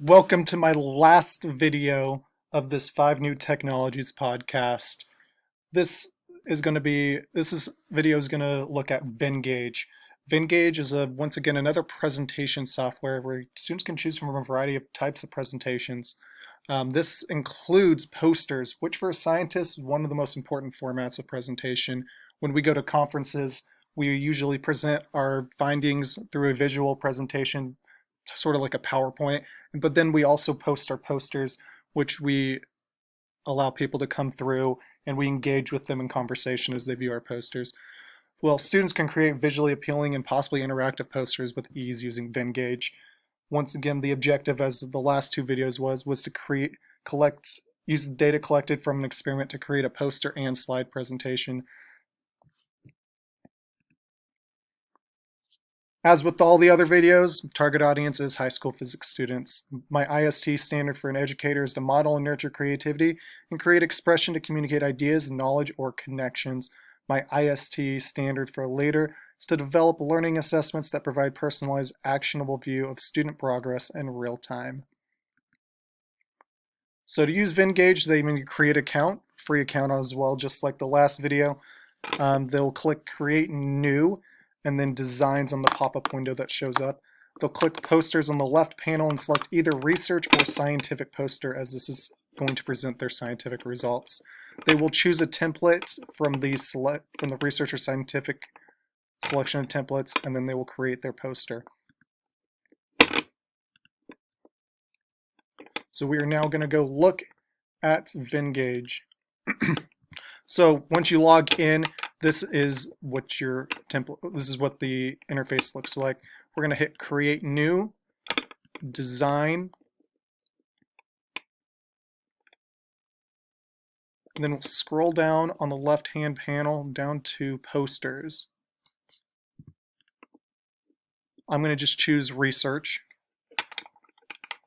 Welcome to my last video of this 5 New Technologies podcast. This video is going to look at Venngage. Venngage is once again another presentation software where students can choose from a variety of types of presentations. This includes posters, which for a scientist is one of the most important formats of presentation. When we go to conferences, we usually present our findings through a visual presentation, sort of like a PowerPoint, but then we also post our posters, which we allow people to come through and we engage with them in conversation as they view our posters. Well, students can create visually appealing and possibly interactive posters with ease using Venngage. Once again, the objective, as the last 2 videos was to use the data collected from an experiment to create a poster and slide presentation. As with all the other videos, target audience is high school physics students. My IST standard for an educator is to model and nurture creativity and create expression to communicate ideas, knowledge, or connections. My IST standard for a leader is to develop learning assessments that provide personalized, actionable view of student progress in real time. So to use Venngage, they need to create an account, free account as well, just like the last video. They'll click Create New, and then Designs on the pop-up window that shows up. They'll click Posters on the left panel and select either Research or Scientific Poster, as this is going to present their scientific results. They will choose a template from the Research or Scientific selection of templates, and then they will create their poster. So we are now going to go look at Venngage. So once you log in, this is what the interface looks like. We're going to hit Create New, Design, and then we'll scroll down on the left-hand panel down to Posters. I'm going to just choose Research,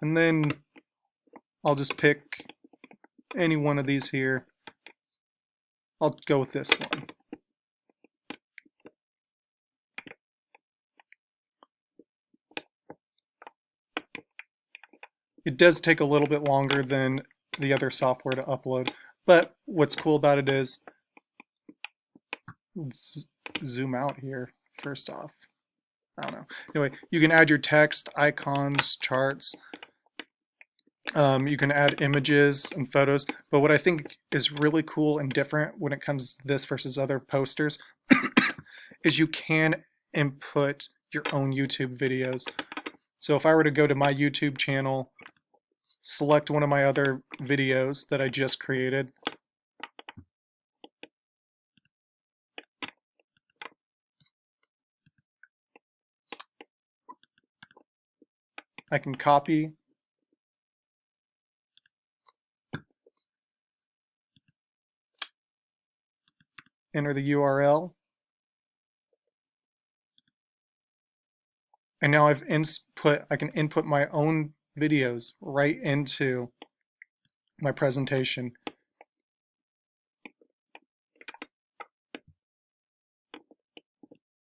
and then I'll just pick any one of these here. I'll go with this one. It does take a little bit longer than the other software to upload, but what's cool about it is, let's zoom out here first off. I don't know. Anyway, you can add your text, icons, charts. You can add images and photos, but what I think is really cool and different when it comes to this versus other posters is you can input your own YouTube videos. So if I were to go to my YouTube channel, select one of my other videos that I just created, I can copy, enter the URL, and now I can input my own videos right into my presentation.